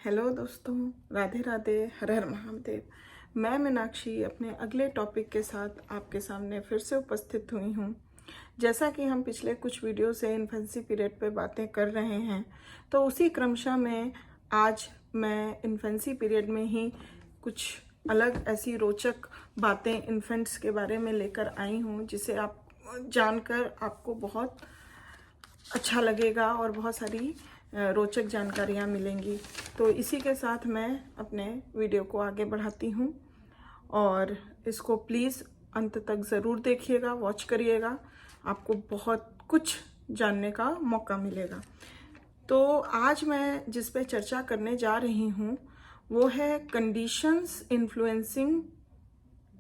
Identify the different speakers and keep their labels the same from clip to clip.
Speaker 1: Hello दोस्तों, राधे राधे, हर हर महादेव। मैं मीनाक्षी अपने अगले टॉपिक के साथ आपके सामने फिर से उपस्थित हुई हूँ। जैसा कि हम पिछले कुछ वीडियो से इन्फेंसी पीरियड पे बातें कर रहे हैं, तो उसी क्रमशः में आज मैं इन्फेंसी पीरियड में ही कुछ अलग ऐसी रोचक बातें इन्फेंट्स के बारे में लेकर आई हूँ, जिसे आप जानकर आपको बहुत अच्छा लगेगा और बहुत सारी रोचक जानकारियाँ मिलेंगी। तो इसी के साथ मैं अपने वीडियो को आगे बढ़ाती हूँ और इसको प्लीज़ अंत तक ज़रूर देखिएगा, वॉच करिएगा, आपको बहुत कुछ जानने का मौका मिलेगा। तो आज मैं जिस पे चर्चा करने जा रही हूँ वो है conditions influencing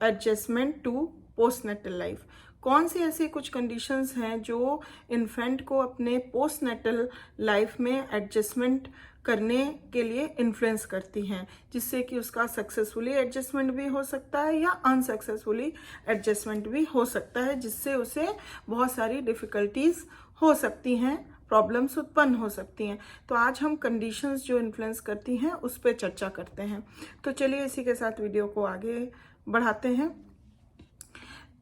Speaker 1: adjustment to postnatal life. कौन सी ऐसी कुछ कंडीशंस हैं जो इन्फेंट को अपने पोस्टनेटल लाइफ में एडजस्टमेंट करने के लिए इन्फ्लुएंस करती हैं, जिससे कि उसका सक्सेसफुली एडजस्टमेंट भी हो सकता है या अनसक्सेसफुली एडजस्टमेंट भी हो सकता है, जिससे उसे बहुत सारी डिफिकल्टीज हो सकती हैं, प्रॉब्लम्स उत्पन्न हो सकती हैं। तो आज हम कंडीशंस जो इन्फ्लुएंस करती हैं उस पर चर्चा करते हैं। तो चलिए इसी के साथ वीडियो को आगे बढ़ाते हैं।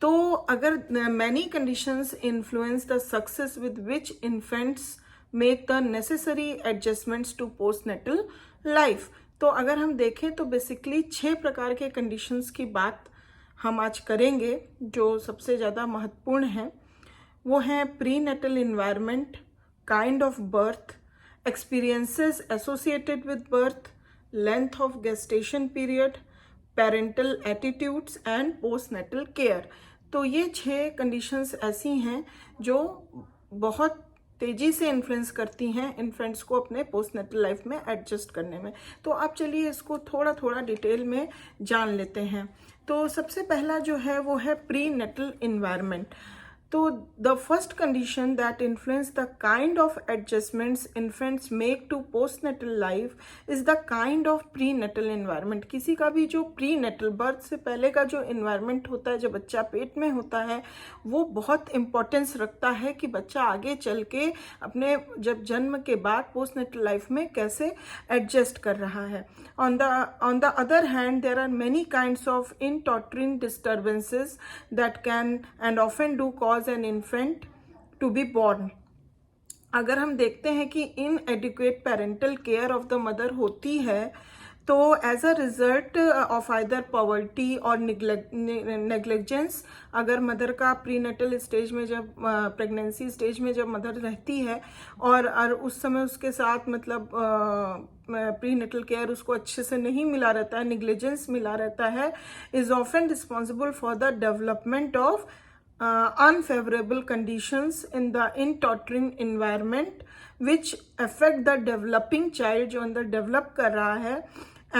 Speaker 1: तो अगर many conditions influence the success with which infants make the necessary adjustments to postnatal life, तो अगर हम देखें तो बेसिकली 6 प्रकार के कंडीशंस की बात हम आज करेंगे जो सबसे ज़्यादा महत्वपूर्ण हैं। वो हैं prenatal environment, kind of birth, experiences associated with birth, length of gestation period, parental attitudes and postnatal care. तो ये 6 कंडीशंस ऐसी हैं जो बहुत तेजी से इन्फ्लुएंस करती हैं इन्फेंट्स को अपने पोस्टनेटल लाइफ में एडजस्ट करने में। तो आप चलिए इसको थोड़ा थोड़ा डिटेल में जान लेते हैं। तो सबसे पहला जो है वो है प्री नेटल इन्वायरमेंट। तो the first condition that influence the kind of adjustments infants make to postnatal life is the kind of prenatal environment. किसी का भी जो प्री नेटल बर्थ से पहले का जो इन्वायरमेंट होता है, जब बच्चा पेट में होता है, वो बहुत इंपॉर्टेंस रखता है कि बच्चा आगे चल के अपने जब जन्म के बाद पोस्टनेटल लाइफ में कैसे एडजस्ट कर रहा है। On the other hand, there are many kinds of intrauterine disturbances that can and often do cause an infant to be born. अगर हम देखते हैं कि inadequate parental care of the mother होती है, तो as a result of either poverty और negligence, अगर मदर का प्रीनेटल स्टेज में जब प्रेगनेंसी स्टेज में जब मदर रहती है और उस समय उसके साथ मतलब प्रीनेटल केयर उसको अच्छे से नहीं मिला रहता है, नेग्लिजेंस मिला रहता है, is often responsible for the development of unfavorable conditions in the intrauterine environment which affect the developing child जो अंदर डेवलप कर रहा है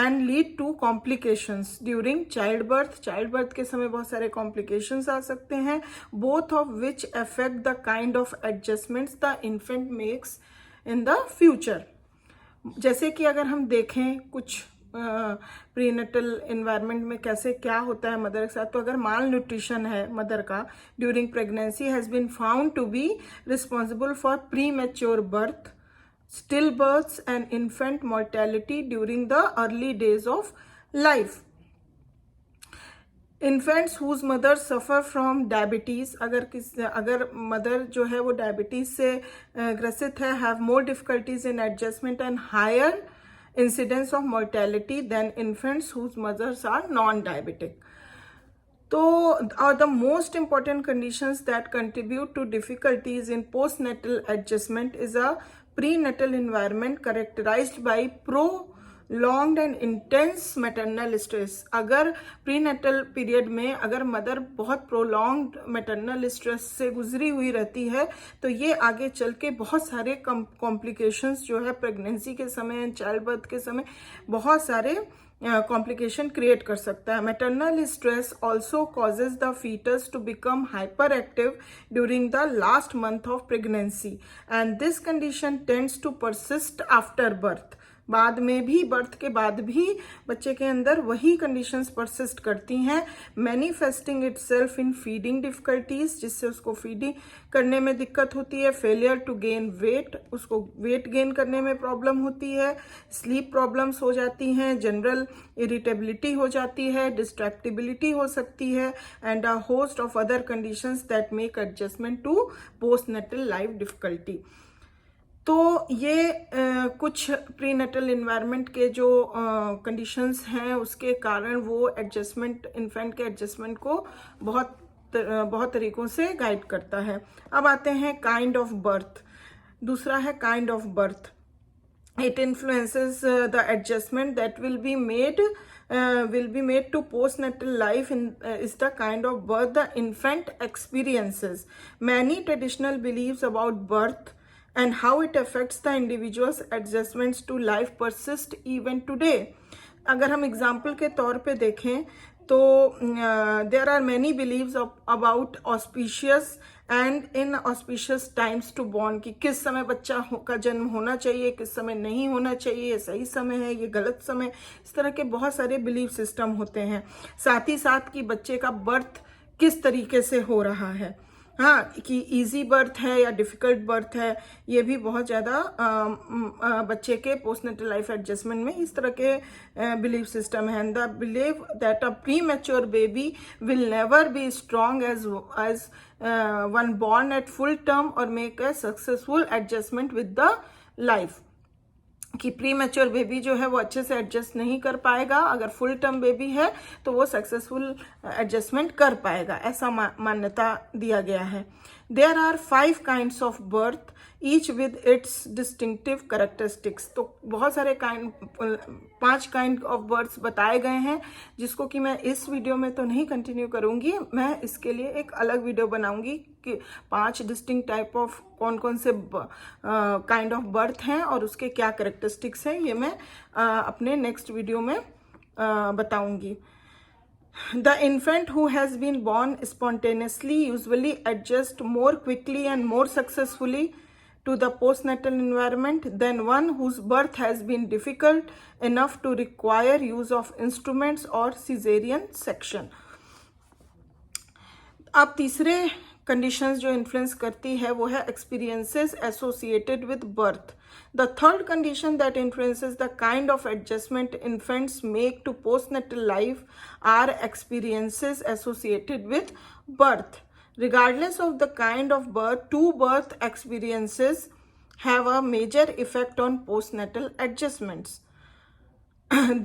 Speaker 1: and lead to complications during childbirth. childbirth के समय बहुत सारे complications आ सकते हैं, both of which affect the kind of adjustments the infant makes in the future. जैसे कि अगर हम देखें कुछ प्रीनेटल इन्वायरमेंट में कैसे क्या होता है मदर के साथ, तो अगर माल न्यूट्रिशन है मदर का during pregnancy has been found to be responsible for premature birth, still births and infant mortality during the early days of life. Infants whose mothers suffer from diabetes, अगर mother जो है वो diabetes से ग्रसित है, have more difficulties in adjustment and higher incidence of mortality than infants whose mothers are non-diabetic. So, are the most important conditions that contribute to difficulties in postnatal adjustment is a prenatal environment characterized by prolonged and intense maternal stress. अगर prenatal period में अगर mother बहुत prolonged maternal stress से गुजरी हुई रहती है, तो ये आगे चल के बहुत सारे कॉम्प्लिकेशंस जो है प्रेगनेंसी के समय, चाइल्ड बर्थ के समय बहुत सारे कॉम्प्लिकेशन क्रिएट कर सकता है। Maternal stress also causes the foetus to become hyperactive during the last month of pregnancy and this condition tends to persist after birth. बाद में भी, बर्थ के बाद भी बच्चे के अंदर वही कंडीशंस परसिस्ट करती हैं, manifesting itself in feeding difficulties, जिससे उसको फीडिंग करने में दिक्कत होती है, फेलियर टू गेन वेट, उसको वेट गेन करने में प्रॉब्लम होती है, स्लीप प्रॉब्लम्स हो जाती हैं, जनरल इरिटेबिलिटी हो जाती है, डिस्ट्रैक्टिबिलिटी हो सकती है, and a host of other conditions that make adjustment to postnatal life difficulty. तो ये कुछ प्रीनेटल इन्वायरमेंट के जो कंडीशंस हैं उसके कारण वो एडजस्टमेंट, इन्फेंट के एडजस्टमेंट को बहुत तरीकों से गाइड करता है। अब आते हैं काइंड ऑफ बर्थ। दूसरा है kind of birth. It influences the adjustment that will be made to postnatal life is the kind of birth the infant experiences. Many traditional beliefs about birth and how it affects the individual's adjustments to life persist even today. अगर हम example के तौर पे देखें तो there are many believes about auspicious and inauspicious times to born, कि किस समय बच्चा का जन्म होना चाहिए, किस समय नहीं होना चाहिए, ये सही समय है, ये गलत समय, इस तरह के बहुत सारे बिलीव सिस्टम होते हैं। साथ ही साथ कि बच्चे का बर्थ किस तरीके से हो रहा है, हाँ, कि इजी बर्थ है या डिफिकल्ट बर्थ है, ये भी बहुत ज़्यादा बच्चे के पोस्टनेटल लाइफ एडजस्टमेंट में इस तरह के बिलीव सिस्टम है। The believe that a premature baby will never be strong as one born at full term और make a successful adjustment with the life, कि प्री मैच्योर बेबी जो है वो अच्छे से एडजस्ट नहीं कर पाएगा, अगर फुल टर्म बेबी है तो वो सक्सेसफुल एडजस्टमेंट कर पाएगा, ऐसा मान्यता दिया गया है। There are 5 kinds of birth each with its distinctive characteristics. तो बहुत सारे 5 काइंड ऑफ बर्थ्स बताए गए हैं, जिसको कि मैं इस वीडियो में तो नहीं कंटिन्यू करूंगी, मैं इसके लिए एक अलग वीडियो बनाऊंगी कि 5 डिस्टिंक्ट टाइप ऑफ कौन कौन से काइंड ऑफ बर्थ हैं और उसके क्या कैरेक्टरिस्टिक्स हैं, ये मैं अपने नेक्स्ट वीडियो में बताऊंगी। The infant who has been born spontaneously usually adjusts more quickly and more successfully to the postnatal environment than one whose birth has been difficult enough to require use of instruments or cesarean section. अब तीसरे conditions जो influence करती है वो है experiences associated with birth. The third condition that influences the kind of adjustment infants make to postnatal life are experiences associated with birth. Regardless of the kind of birth, 2 birth experiences have a major effect on postnatal adjustments.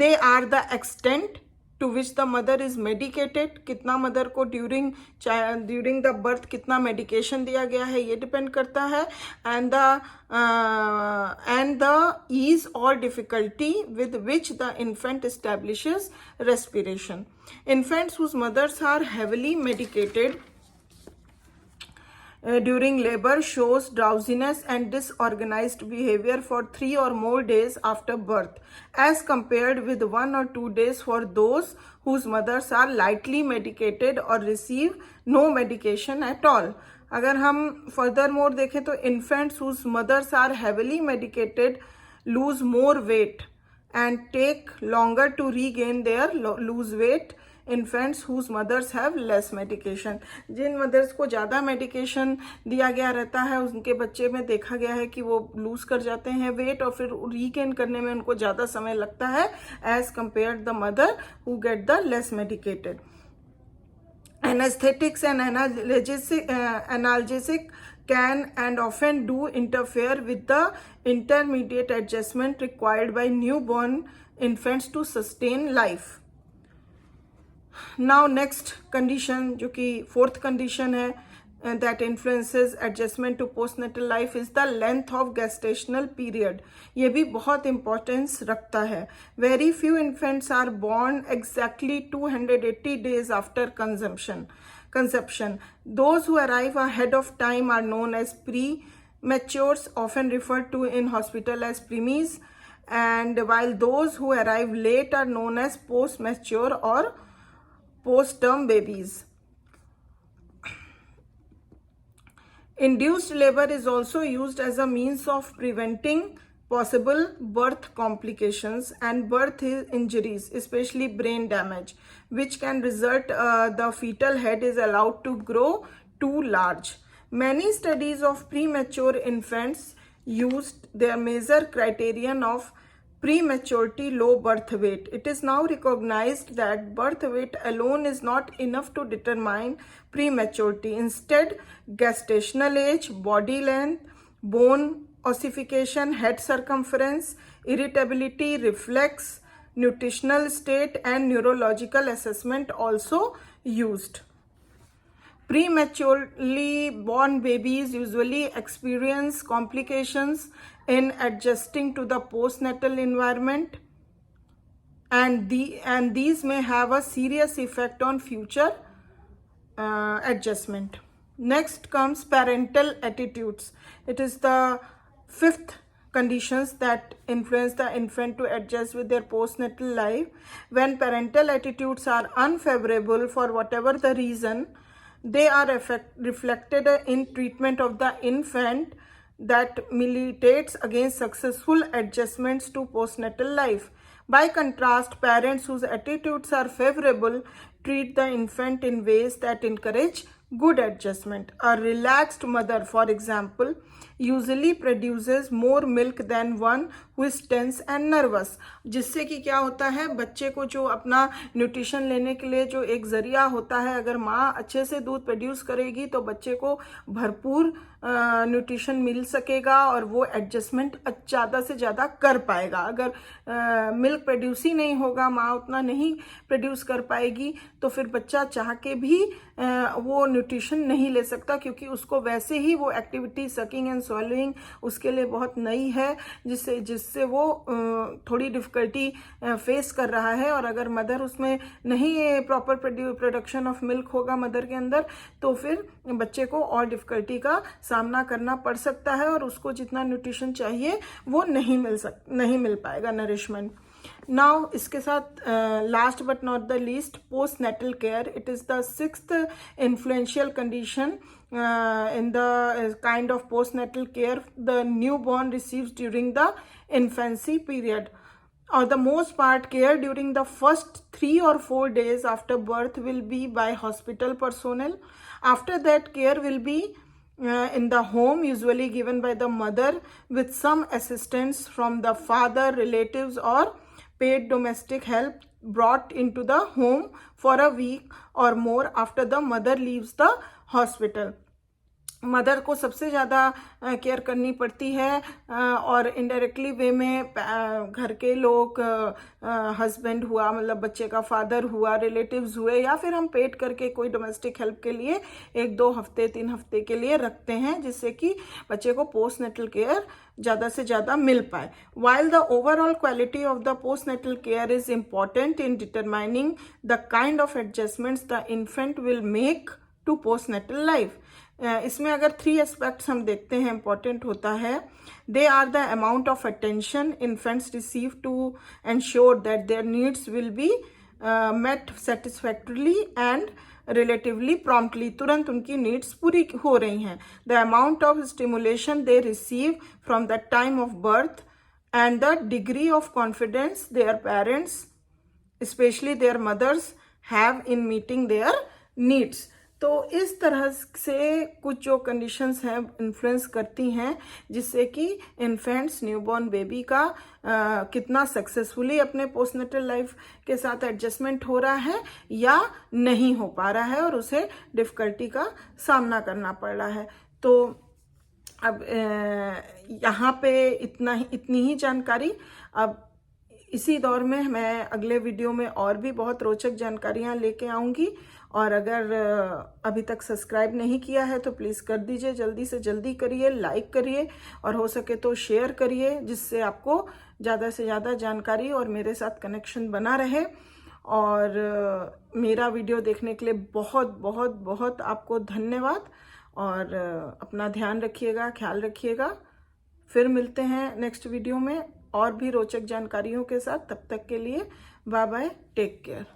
Speaker 1: They are the extent to which the mother is medicated, कितना mother को during the birth कितना medication दिया गया है ये depend करता है, and the ease और difficulty with which the infant establishes respiration. Infants whose mothers are heavily medicated during labor shows drowsiness and disorganized behavior for 3 or more days after birth, as compared with 1 or 2 days for those whose mothers are lightly medicated or receive no medication at all. अगर हम further more देखें तो infants whose mothers are heavily medicated lose more weight and take longer to regain their lose weight. Infants whose mothers have less medication, जिन mothers को ज़्यादा medication दिया गया रहता है उनके बच्चे में देखा गया है कि वो लूज कर जाते हैं वेट और फिर रीगेन करने में उनको ज़्यादा समय लगता है as compare the mother who get the less medicated. Anaesthetics and analgesic can and often do interfere with the intermediate adjustment required by newborn infants to sustain life. Now next condition जो कि 4th condition है that influences adjustment to postnatal life is the length of gestational period. ये भी बहुत importance रखता है। Very few infants are born exactly 280 days after conception. Those who arrive ahead of time are known as prematures, often referred to in hospital as preemies, and while those who arrive late are known as post-mature or post-term babies. Induced labor is also used as a means of preventing possible birth complications and birth injuries, especially brain damage, which can result the fetal head is allowed to grow too large. Many studies of premature infants used their major criterion of prematurity, low birth weight. It is now recognized that birth weight alone is not enough to determine prematurity. Instead, gestational age, body length, bone ossification, head circumference, irritability, reflex, nutritional state, and neurological assessment also used. Prematurely born babies usually experience complications in adjusting to the postnatal environment, and these may have a serious effect on future adjustment. Next comes parental attitudes. It is the fifth conditions that influence the infant to adjust with their postnatal life. When parental attitudes are unfavorable for whatever the reason, they are reflected in treatment of the infant that militates against successful adjustments to postnatal life. By contrast, parents whose attitudes are favorable treat the infant in ways that encourage good adjustment. A relaxed mother, for example, usually produces more milk than one who is tense and nervous. जिससे कि क्या होता है, बच्चे को जो अपना nutrition लेने के लिए जो एक जरिया होता है, अगर माँ अच्छे से दूध प्रोड्यूस करेगी तो बच्चे को भरपूर न्यूट्रिशन मिल सकेगा और वो एडजस्टमेंट ज़्यादा से ज़्यादा कर पाएगा. अगर मिल्क प्रोड्यूस ही नहीं होगा, माँ उतना नहीं प्रोड्यूस कर पाएगी, तो फिर बच्चा चाह के भी वो न्यूट्रिशन नहीं ले सकता, क्योंकि उसको वैसे ही वो एक्टिविटी सकिंग एंड स्वॉलोइंग उसके लिए बहुत नई है, जिससे वो थोड़ी डिफ़िकल्टी फेस कर रहा है. और अगर मदर उसमें नहीं प्रॉपर प्रोडक्शन ऑफ मिल्क होगा मदर के अंदर, तो फिर बच्चे को और डिफ़िकल्टी का सामना करना पड़ सकता है और उसको जितना न्यूट्रिशन चाहिए वो नहीं मिल पाएगा, नरिशमेंट. नाउ इसके साथ last but not the least, postnatal care. It is the sixth influential condition in the kind of postnatal care the newborn receives during the infancy period. Or the most part, care during the first 3 or 4 days after birth will be by hospital personnel. After that, care will be in the home, usually given by the mother with some assistance from the father, relatives, or paid domestic help brought into the home for a week or more after the mother leaves the hospital. Mother को सबसे ज़्यादा care करनी पड़ती है और indirectly way में घर के लोग, हस्बैंड हुआ, मतलब बच्चे का फादर हुआ, रिलेटिव्स हुए, या फिर हम पेड करके कोई डोमेस्टिक हेल्प के लिए 1-2 हफ्ते 3 हफ्ते के लिए रखते हैं, जिससे कि बच्चे को पोस्ट नेटल केयर ज़्यादा से ज़्यादा मिल पाए. While the overall quality of the postnatal care is important in determining the kind of adjustments the infant will make to postnatal life. इसमें अगर 3 एस्पेक्ट्स हम देखते हैं इम्पॉर्टेंट होता है. They are the amount of attention infants receive to ensure that their needs will be met satisfactorily and relatively promptly. तुरंत उनकी needs पूरी हो रही हैं. The amount of stimulation they receive from the time of birth and the degree of confidence their parents, especially their mothers, have in meeting their needs. तो इस तरह से कुछ जो कंडीशंस हैं इन्फ्लुएंस करती हैं, जिससे कि इन्फेंट्स, न्यूबॉर्न बेबी का कितना सक्सेसफुली अपने पोस्टनेटल लाइफ के साथ एडजस्टमेंट हो रहा है या नहीं हो पा रहा है और उसे डिफ़िकल्टी का सामना करना पड़ रहा है. तो अब यहाँ पे इतनी ही जानकारी. अब इसी दौर में मैं अगले वीडियो में और भी बहुत रोचक जानकारियाँ लेके आऊँगी. और अगर अभी तक सब्सक्राइब नहीं किया है तो प्लीज़ कर दीजिए, जल्दी से जल्दी करिए, लाइक करिए और हो सके तो शेयर करिए, जिससे आपको ज़्यादा से ज़्यादा जानकारी और मेरे साथ कनेक्शन बना रहे. और मेरा वीडियो देखने के लिए बहुत बहुत बहुत आपको धन्यवाद. और अपना ध्यान रखिएगा, ख्याल रखिएगा. फिर मिलते हैं नेक्स्ट वीडियो में और भी रोचक जानकारियों के साथ. तब तक के लिए बाय बाय, टेक केयर.